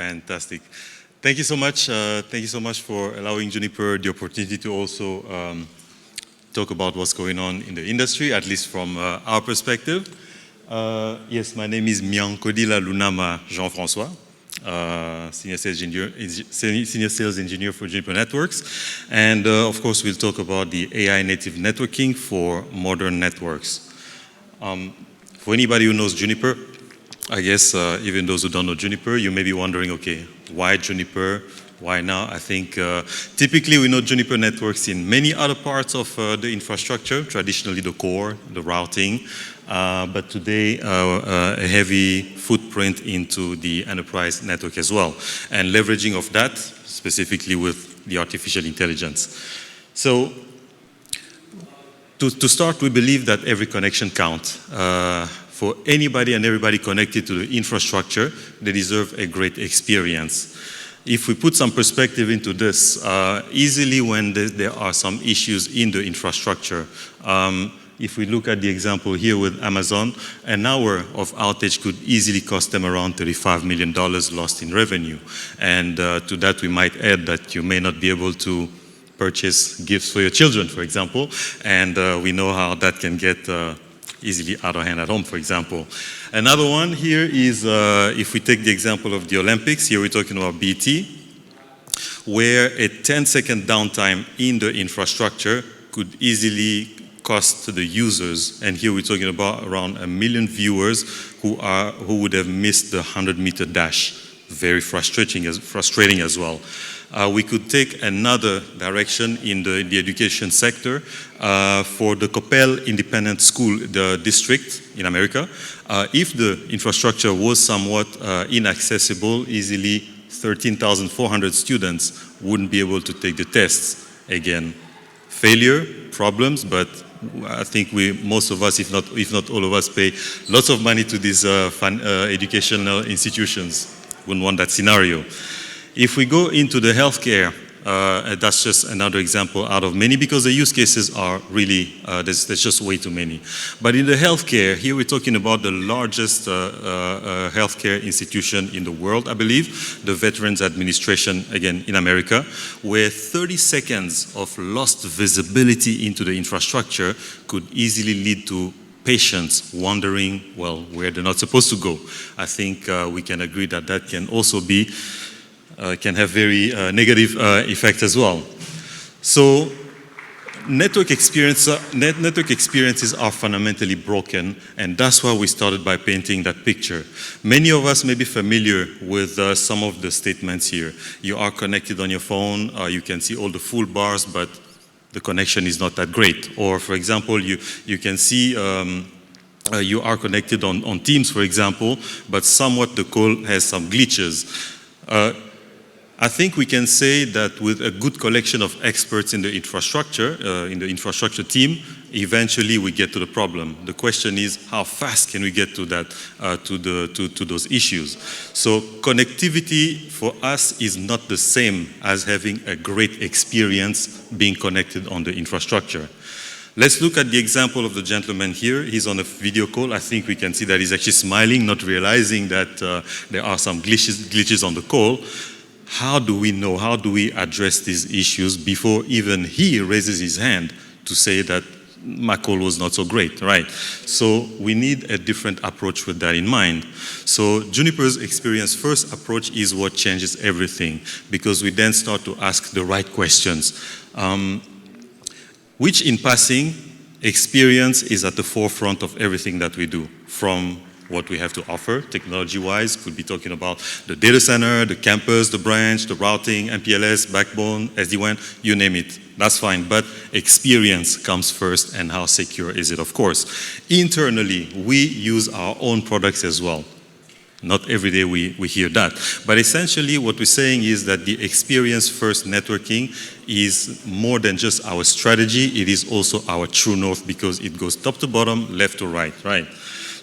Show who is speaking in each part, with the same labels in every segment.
Speaker 1: Fantastic. Thank you so much. Thank you so much for allowing Juniper the opportunity to also talk about what's going on in the industry, at least from our perspective. Yes, my name is Miankodila Lunama Jean-François, senior sales engineer for Juniper Networks. And of course, we'll talk about the AI native networking for modern networks. For anybody who knows Juniper, I guess even those who don't know Juniper, you may be wondering, okay, why Juniper? Why now? I think typically we know Juniper Networks in many other parts of the infrastructure, traditionally the core, the routing, but today a heavy footprint into the enterprise network as well, and leveraging of that specifically with the artificial intelligence. So to start, we believe that every connection counts. For anybody and everybody connected to the infrastructure, they deserve a great experience. If we put some perspective into this, easily when there are some issues in the infrastructure, if we look at the example here with Amazon, an hour of outage could easily cost them around $35 million lost in revenue. And to that, we might add that you may not be able to purchase gifts for your children, for example, and we know how that can get easily out of hand at home, for example. Another one here is, if we take the example of the Olympics, here we're talking about BT, where a 10-second downtime in the infrastructure could easily cost the users, and here we're talking about around 1 million viewers who would have missed the 100-meter dash. Very frustrating as well. We could take another direction in the education sector for the Coppell Independent School the district in America. If the infrastructure was somewhat inaccessible, easily 13,400 students wouldn't be able to take the tests. Again, failure, problems, but I think most of us, if not all of us, pay lots of money to these educational institutions. Wouldn't want that scenario. If we go into the healthcare, that's just another example out of many because the use cases are really, there's just way too many. But in the healthcare, here we're talking about the largest healthcare institution in the world, I believe, the Veterans Administration, again, in America, where 30 seconds of lost visibility into the infrastructure could easily lead to patients wondering, well, where they're not supposed to go. I think we can agree that that can also be can have very negative effects as well. So network experiences are fundamentally broken, and that's why we started by painting that picture. Many of us may be familiar with some of the statements here. You are connected on your phone, you can see all the full bars, but the connection is not that great. Or for example, you can see you are connected on Teams, for example, but somewhat the call has some glitches. I think we can say that with a good collection of experts in the infrastructure team, eventually we get to the problem. The question is, how fast can we get to that, to those issues? So connectivity for us is not the same as having a great experience being connected on the infrastructure. Let's look at the example of the gentleman here. He's on a video call. I think we can see that he's actually smiling, not realizing that there are some glitches on the call. How do we know, how do we address these issues before even he raises his hand to say that my call was not so great, right? So we need a different approach with that in mind. So Juniper's experience first approach is what changes everything, because we then start to ask the right questions. Which in passing, experience is at the forefront of everything that we do, from what we have to offer technology-wise. Could be talking about the data center, the campus, the branch, the routing, MPLS, backbone, SD-WAN, you name it. That's fine, but experience comes first, and how secure is it, of course. Internally, we use our own products as well. Not every day we hear that. But essentially what we're saying is that the experience-first networking is more than just our strategy, it is also our true north, because it goes top to bottom, left to right, right?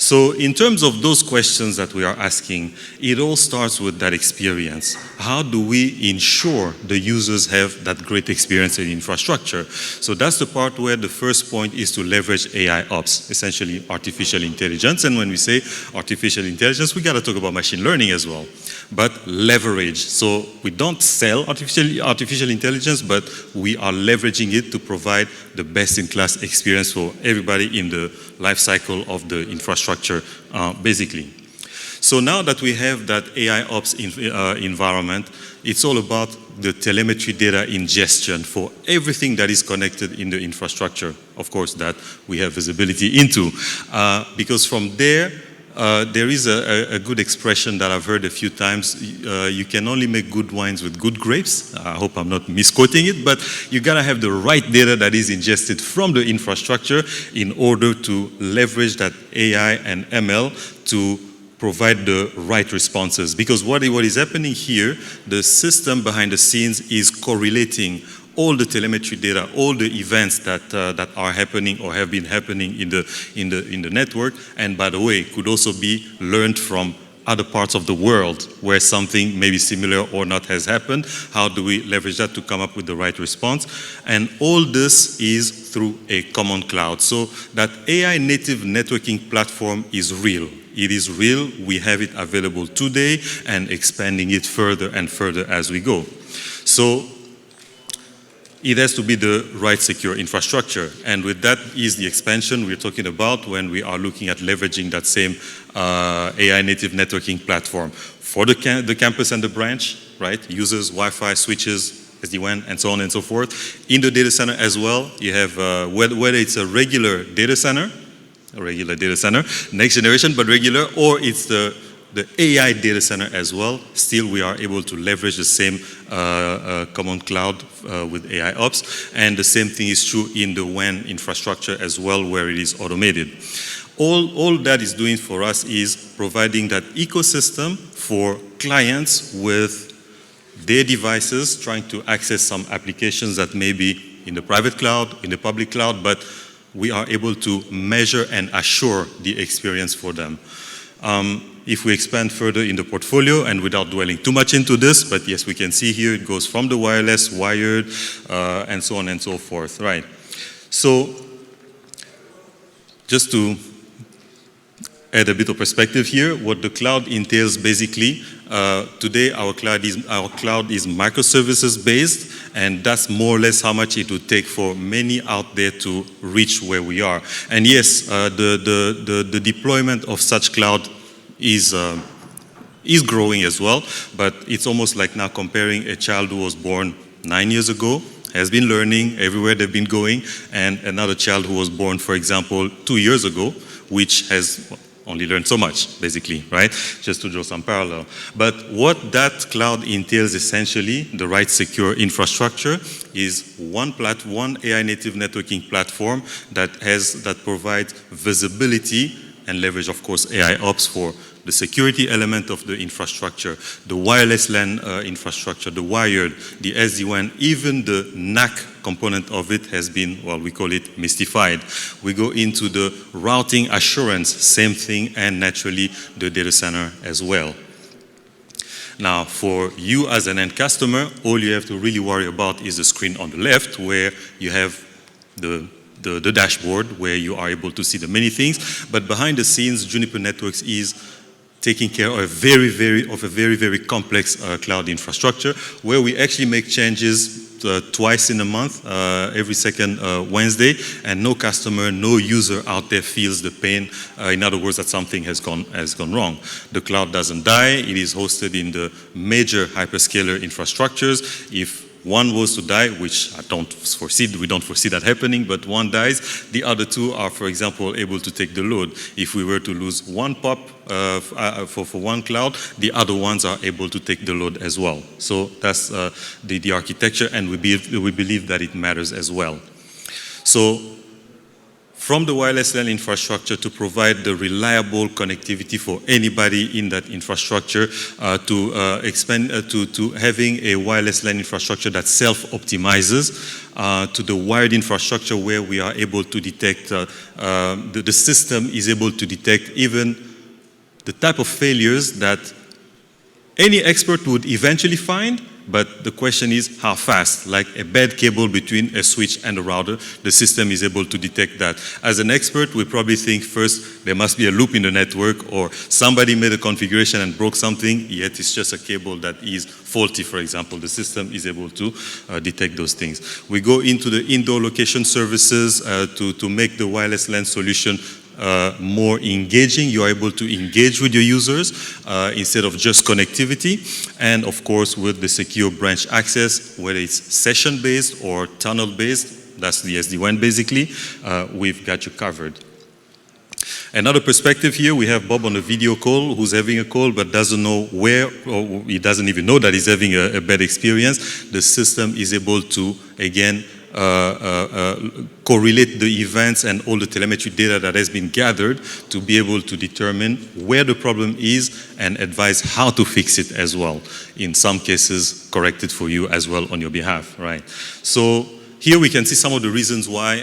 Speaker 1: So in terms of those questions that we are asking, it all starts with that experience. How do we ensure the users have that great experience in infrastructure? So that's the part where the first point is to leverage AI ops, essentially artificial intelligence. And when we say artificial intelligence, we got to talk about machine learning as well. but leverage. So we don't sell artificial intelligence, but we are leveraging it to provide the best-in-class experience for everybody in the life cycle of the infrastructure, basically. So now that we have that AI ops environment, it's all about the telemetry data ingestion for everything that is connected in the infrastructure, of course, that we have visibility into. Because from there, there is a good expression that I've heard a few times. You can only make good wines with good grapes. I hope I'm not misquoting it, but you gotta have the right data that is ingested from the infrastructure in order to leverage that AI and ML to provide the right responses. Because what is happening here, the system behind the scenes is correlating all the telemetry data, all the events that are happening or have been happening in the network, and by the way, could also be learned from other parts of the world where something maybe similar or not has happened. How do we leverage that to come up with the right response? And all this is through a common cloud. So that AI native networking platform is real. It is real. We have it available today and expanding it further and further as we go. So it has to be the right secure infrastructure. And with that is the expansion we're talking about when we are looking at leveraging that same AI native networking platform for the campus and the branch, right? Users, Wi-Fi, switches, SD-WAN, and so on and so forth. In the data center as well, you have, whether it's a regular data center, next generation, but regular, or it's the AI data center as well. Still, we are able to leverage the same common cloud with AI ops, and the same thing is true in the WAN infrastructure as well, where it is automated. All that is doing for us is providing that ecosystem for clients with their devices trying to access some applications that may be in the private cloud, in the public cloud, but we are able to measure and assure the experience for them. If we expand further in the portfolio, and without dwelling too much into this, but yes, we can see here it goes from the wireless, wired, and so on and so forth, right? So, just to add a bit of perspective here, what the cloud entails basically, today our cloud is microservices based, and that's more or less how much it would take for many out there to reach where we are. And yes, the deployment of such cloud is growing as well, but it's almost like now comparing a child who was born 9 years ago, has been learning everywhere they've been going, and another child who was born, for example, 2 years ago, which has only learned so much, basically, right? Just to draw some parallel. But what that cloud entails essentially, the right secure infrastructure, is one AI native networking platform that provides visibility and leverage, of course, AI ops for the security element of the infrastructure, the wireless LAN infrastructure, the wired, the SD-WAN, even the NAC component of it has been, well, we call it mystified. We go into the routing assurance, same thing, and naturally the data center as well. Now, for you as an end customer, all you have to really worry about is the screen on the left, where you have the dashboard, where you are able to see the many things. But behind the scenes, Juniper Networks is taking care of a very, very complex cloud infrastructure, where we actually make changes twice in a month, every second Wednesday, and no customer, no user out there feels the pain. In other words, that something has gone wrong. The cloud doesn't die. It is hosted in the major hyperscaler infrastructures. If one was to die, which we don't foresee that happening, but one dies, the other two are, for example, able to take the load. If we were to lose one POP for one cloud, the other ones are able to take the load as well. So that's the architecture, and we believe that it matters as well. So, from the wireless LAN infrastructure to provide the reliable connectivity for anybody in that infrastructure, to expand to having a wireless LAN infrastructure that self-optimizes, to the wired infrastructure where we are able to detect, the system is able to detect even the type of failures that any expert would eventually find, but the question is how fast. Like a bad cable between a switch and a router, the system is able to detect that. As an expert, we probably think first there must be a loop in the network, or somebody made a configuration and broke something, yet it's just a cable that is faulty, for example. The system is able to detect those things. We go into the indoor location services to make the wireless LAN solution more engaging. You are able to engage with your users instead of just connectivity. And of course, with the secure branch access, whether it's session-based or tunnel-based, that's the SD-WAN basically, we've got you covered. Another perspective here, we have Bob on a video call who's having a call but doesn't know where, or he doesn't even know that he's having a bad experience. The system is able to, again, correlate the events and all the telemetry data that has been gathered to be able to determine where the problem is and advise how to fix it as well. In some cases, correct it for you as well on your behalf, right? So here we can see some of the reasons why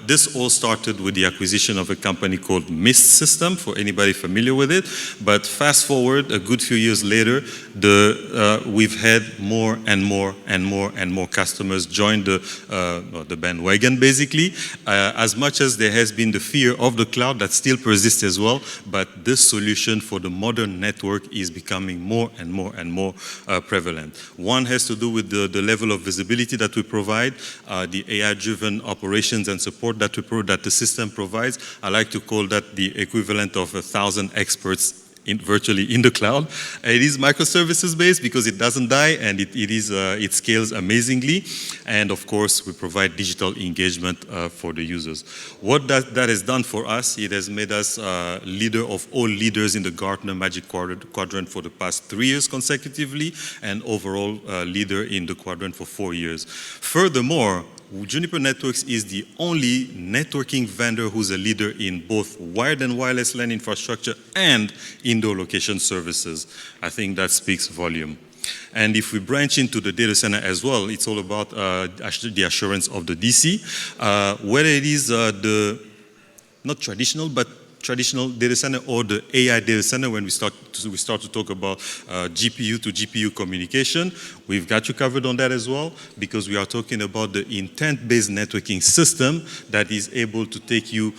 Speaker 1: this all started with the acquisition of a company called Mist System, for anybody familiar with it. But fast forward a good few years later, we've had more and more and more and more customers join the bandwagon, basically. As much as there has been the fear of the cloud that still persists as well, but this solution for the modern network is becoming more and more and more prevalent. One has to do with the level of visibility that we provide, the AI-driven operations and support that the system provides. I like to call that the equivalent of 1,000 experts virtually in the cloud. It is microservices based because it doesn't die, and it scales amazingly. And of course, we provide digital engagement for the users. What that has done for us, it has made us leader of all leaders in the Gartner Magic Quadrant for the past 3 years consecutively, and overall leader in the quadrant for 4 years. Furthermore, Juniper Networks is the only networking vendor who's a leader in both wired and wireless LAN infrastructure and indoor location services. I think that speaks volume. And if we branch into the data center as well, it's all about the assurance of the DC. Whether it is not traditional, but traditional data center or the AI data center, when we start to talk about GPU to GPU communication, we've got you covered on that as well, because we are talking about the intent-based networking system that is able to take you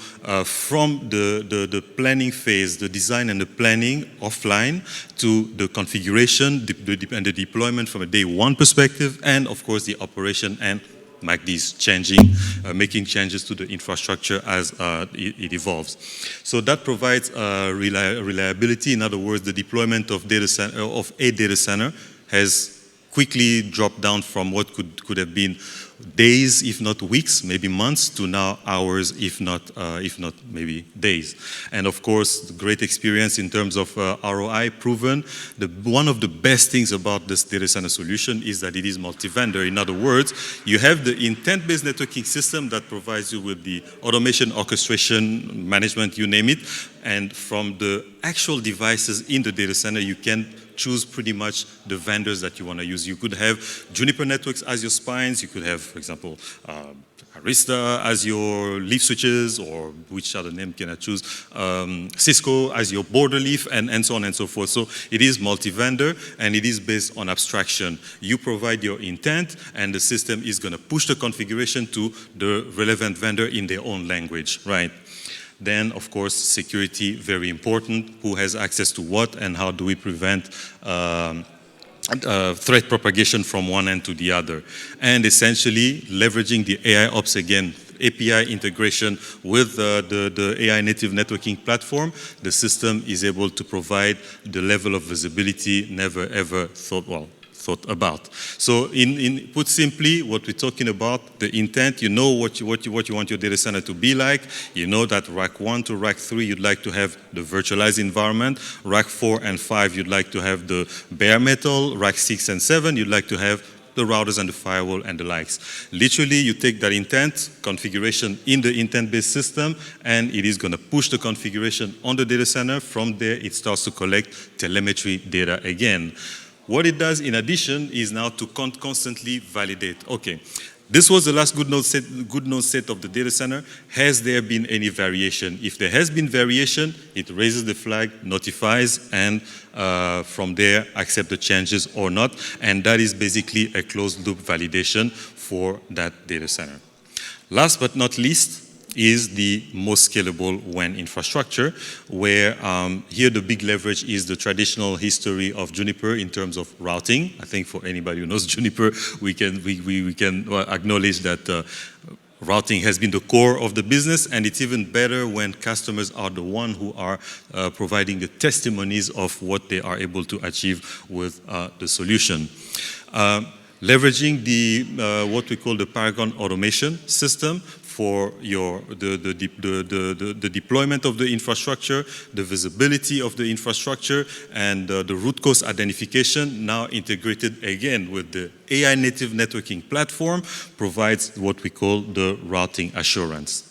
Speaker 1: from the planning phase, the design and the planning offline, to the configuration and the deployment from a day one perspective, and of course the operation and MACDs making changes to the infrastructure as it evolves. So that provides reliability. In other words, the deployment of a data center has quickly dropped down from what could have been days, if not weeks, maybe months, to now hours, if not maybe days. And of course, great experience in terms of ROI proven. One of the best things about this data center solution is that it is multi-vendor. In other words, you have the intent-based networking system that provides you with the automation, orchestration, management, you name it. And from the actual devices in the data center, you can choose pretty much the vendors that you want to use. You could have Juniper Networks as your spines. You could have, for example, Arista as your leaf switches, or which other name can I choose? Cisco as your border leaf, and so on and so forth. So it is multi-vendor, and it is based on abstraction. You provide your intent, and the system is going to push the configuration to the relevant vendor in their own language, right? Then, of course, security, very important. Who has access to what, and how do we prevent threat propagation from one end to the other? And essentially, leveraging the AI Ops again, API integration with the AI native networking platform, the system is able to provide the level of visibility never ever thought about. So in put simply, what we're talking about, the intent, you know what you want your data center to be like. You know that rack 1 to rack 3, you'd like to have the virtualized environment. Rack 4 and 5, you'd like to have the bare metal. Rack 6 and 7, you'd like to have the routers and the firewall and the likes. Literally, you take that intent, configuration in the intent-based system, and it is going to push the configuration on the data center. From there, it starts to collect telemetry data again. What it does in addition is now to constantly validate. Okay, This was the last good node set of the data center. Has there been any variation? If there has been variation, it raises the flag, notifies, and from there accept the changes or not. And that is basically a closed loop validation for that data center. Last but not least is the most scalable WAN infrastructure, where here the big leverage is the traditional history of Juniper in terms of routing. I think for anybody who knows Juniper, we can acknowledge that routing has been the core of the business, and it's even better when customers are the one who are providing the testimonies of what they are able to achieve with the solution. Leveraging the what we call the Paragon automation system for the deployment of the infrastructure, the visibility of the infrastructure, and the root cause identification, now integrated again with the AI native networking platform, provides what we call the routing assurance.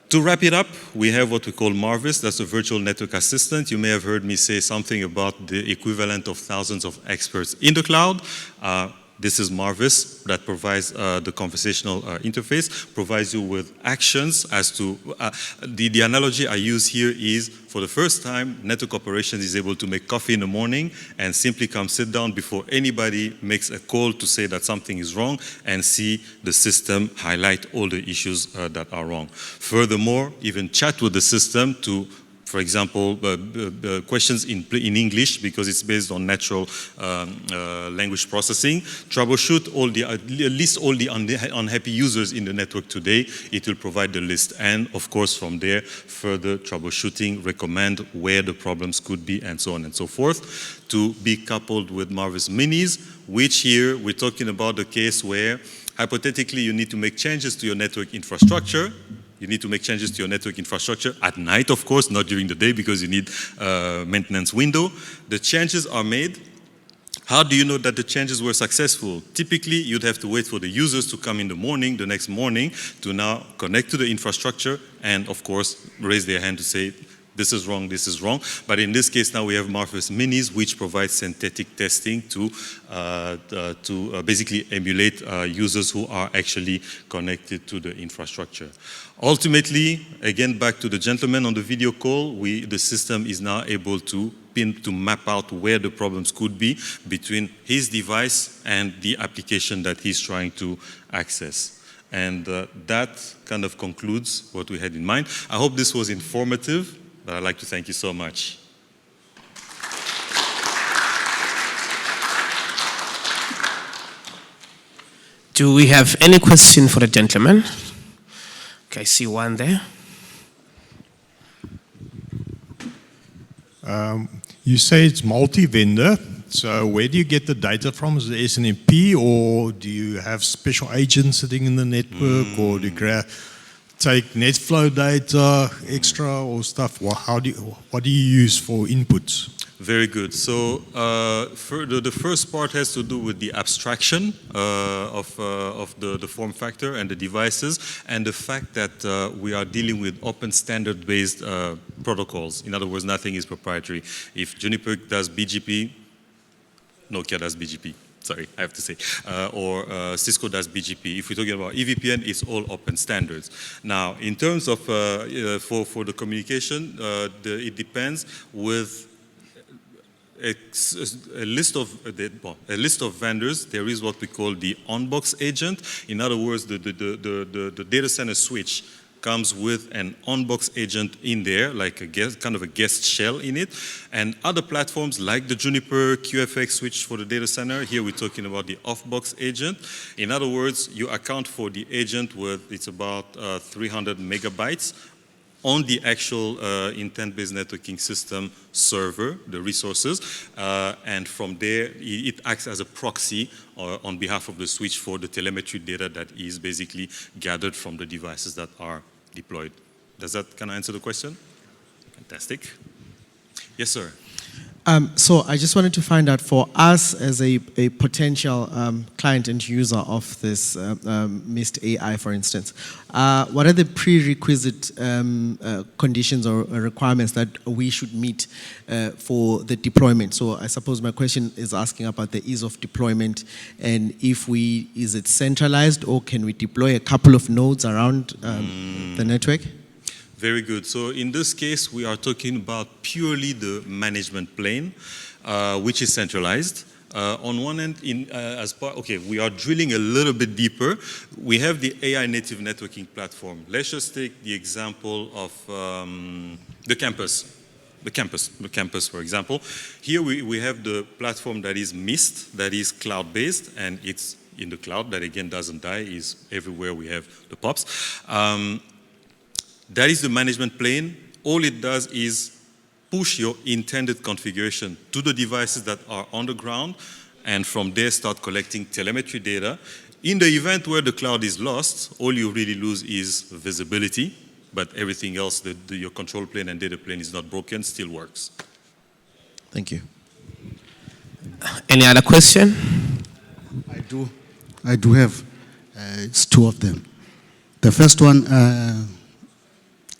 Speaker 1: To wrap it up, we have what we call Marvis. That's a virtual network assistant. You may have heard me say something about the equivalent of thousands of experts in the cloud. This is Marvis that provides the conversational interface, provides you with actions as to, the analogy I use here is, for the first time, network operations is able to make coffee in the morning and simply come sit down before anybody makes a call to say that something is wrong and see the system highlight all the issues that are wrong. Furthermore, even chat with the system to, for example, questions in English, because it's based on natural language processing. Troubleshoot list all the unhappy users in the network today. It will provide the list. And of course, from there, further troubleshooting, recommend where the problems could be, and so on and so forth, to be coupled with Marvis Minis, which here we're talking about the case where hypothetically you need to make changes to your network infrastructure. You need to make changes to your network infrastructure at night, of course, not during the day, because you need a maintenance window. The changes are made. How do you know that the changes were successful? Typically, you'd have to wait for the users to come in the morning, the next morning, to now connect to the infrastructure and, of course, raise their hand to say, this is wrong, this is wrong. But in this case now we have Marvis Minis, which provides synthetic testing to basically emulate users who are actually connected to the infrastructure. Ultimately, again, back to the gentleman on the video call, the system is now able to map out where the problems could be between his device and the application that he's trying to access. And that kind of concludes what we had in mind. I hope this was informative. But I'd like to thank you so much.
Speaker 2: Do we have any question for the gentleman? Okay, I see one there.
Speaker 3: You say it's multi-vendor. So where do you get the data from? Is it SNMP, or do you have special agents sitting in the network, or do you take NetFlow data extra or stuff? What do you use for inputs?
Speaker 1: Very good. So the first part has to do with the abstraction of the form factor and the devices, and the fact that we are dealing with open standard-based protocols. In other words, nothing is proprietary. If Juniper does BGP, Nokia does BGP. Sorry, I have to say, or Cisco does BGP. If we're talking about EVPN, it's all open standards. Now, in terms of for the communication, it depends with a list of vendors. There is what we call the on-box agent. In other words, the data center switch comes with an on-box agent in there, like a kind of a guest shell in it. And other platforms like the Juniper QFX switch for the data center, here we're talking about the off-box agent. In other words, you account for the agent with, it's about 300 megabytes on the actual intent-based networking system server, the resources, and from there it acts as a proxy on behalf of the switch for the telemetry data that is basically gathered from the devices that are deployed. Does that kind of answer the question? Fantastic. Yes, sir.
Speaker 4: So I just wanted to find out, for us as a potential client and user of this Mist AI, for instance, what are the prerequisite conditions or requirements that we should meet for the deployment? So I suppose my question is asking about the ease of deployment, and is it centralized, or can we deploy a couple of nodes around the network?
Speaker 1: Very good. So in this case, we are talking about purely the management plane, which is centralized. On one end, we are drilling a little bit deeper. We have the AI native networking platform. Let's just take the example of the campus. The campus, for example. Here we have the platform that is Mist, that is cloud-based, and it's in the cloud, that again doesn't die, is everywhere we have the POPs. That is the management plane. All it does is push your intended configuration to the devices that are on the ground, and from there start collecting telemetry data. In the event where the cloud is lost, all you really lose is visibility, but everything else, your control plane and data plane is not broken, still works.
Speaker 4: Thank you.
Speaker 2: Any other question?
Speaker 5: I do have, it's two of them. The first one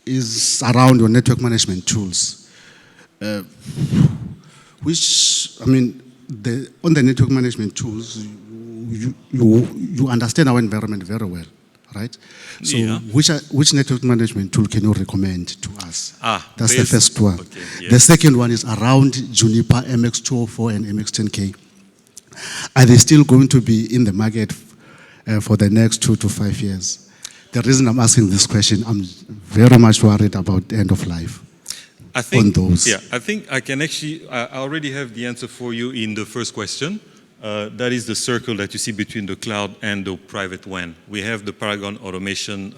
Speaker 5: is around your network management tools, on the network management tools, you understand our environment very well, right? So
Speaker 1: Yeah.
Speaker 5: which network management tool can you recommend to us? That's the
Speaker 1: based-
Speaker 5: first one.
Speaker 1: okay, yes.
Speaker 5: The second one is around Juniper MX204 and MX10K. Are they still going to be in the market for the next 2 to 5 years? The reason I'm asking this question, I'm very much worried about the end of life.
Speaker 1: I think,
Speaker 5: on those.
Speaker 1: Yeah, I think I can actually, I already have the answer for you in the first question. That is the circle that you see between the cloud and the private WAN. We have the Paragon automation,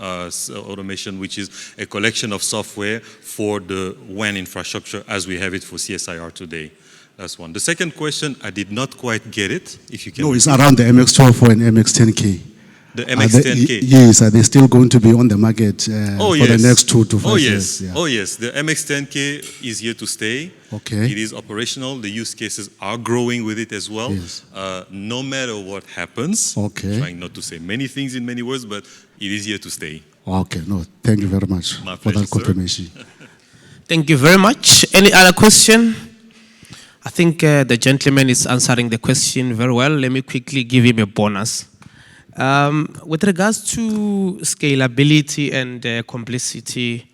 Speaker 1: which is a collection of software for the WAN infrastructure as we have it for CSIR today. That's one. The second question, I did not quite get it. If you can.
Speaker 5: No, it's around the MX204 and MX10K.
Speaker 1: The MX10K.
Speaker 5: Yes, are they still going to be on the market for the next 2 to 5 years?
Speaker 1: Yeah. Oh yes, the MX10K is here to stay.
Speaker 5: Okay.
Speaker 1: It is operational. The use cases are growing with it as well.
Speaker 5: Yes.
Speaker 1: No matter what happens.
Speaker 5: Okay.
Speaker 1: Trying not to say many things in many words, but it is here to stay.
Speaker 5: Okay, no, thank you very much
Speaker 1: My
Speaker 5: for
Speaker 1: pleasure,
Speaker 5: that
Speaker 1: sir.
Speaker 5: confirmation.
Speaker 2: Thank you very much. Any other question? I think the gentleman is answering the question very well. Let me quickly give him a bonus. With regards to scalability and complexity,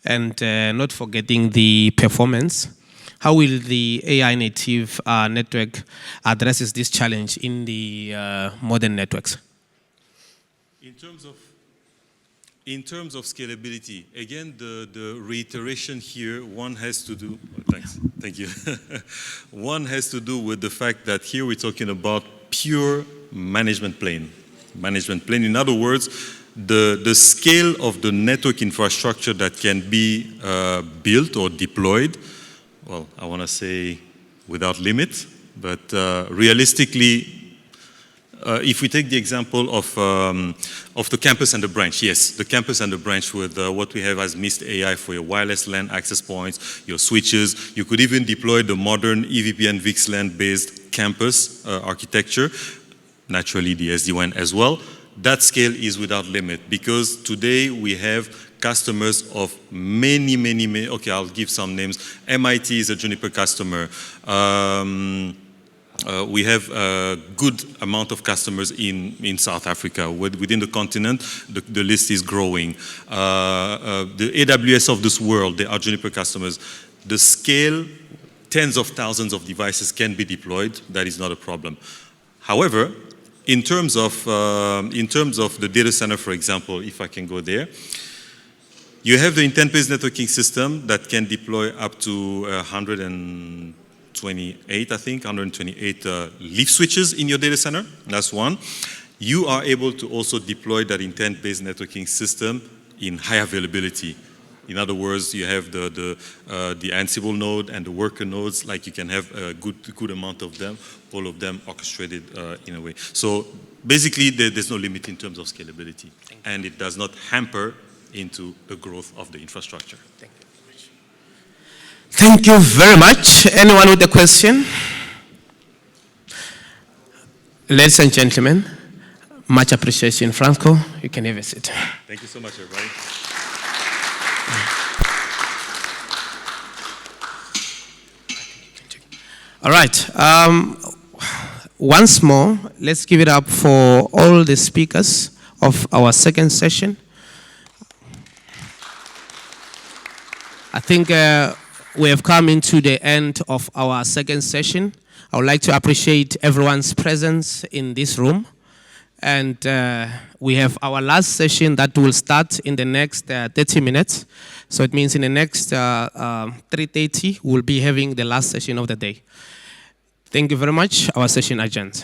Speaker 2: and not forgetting the performance, how will the AI native network addresses this challenge in the modern networks?
Speaker 1: In terms of scalability, again, the reiteration here, one has to do, thank you. One has to do with the fact that here we're talking about pure management plane. Management plane, in other words, the scale of the network infrastructure that can be built or deployed, well, I want to say without limit, but realistically, if we take the example of the campus and the branch, yes, the campus and the branch with what we have as Mist AI for your wireless LAN access points, your switches. You could even deploy the modern EVPN VXLAN based campus architecture, naturally the SD-WAN as well. That scale is without limit because today we have customers of many, okay, I'll give some names. MIT is a Juniper customer. We have a good amount of customers in South Africa. Within the continent, the list is growing. The AWS of this world, they are Juniper customers. The scale, tens of thousands of devices can be deployed. That is not a problem. However, in terms of the data center, for example, if I can go there, you have the intent-based networking system that can deploy up to 128, I think, 128 leaf switches in your data center. That's one. You are able to also deploy that intent-based networking system in high availability. In other words, you have the Ansible node and the worker nodes, like you can have a good amount of them, all of them orchestrated in a way. So basically, there's no limit in terms of scalability, and it does not hamper into the growth of the infrastructure.
Speaker 2: Thank you very much. Thank you very much. Anyone with a question? Ladies and gentlemen, much appreciation. Franco, you can have a seat.
Speaker 1: Thank you so much, everybody.
Speaker 2: All right. Once more, let's give it up for all the speakers of our second session. I think we have come into the end of our second session. I would like to appreciate everyone's presence in this room. And we have our last session that will start in the next 30 minutes. So it means in the next 3:30, we'll be having the last session of the day. Thank you very much. Our session adjourned.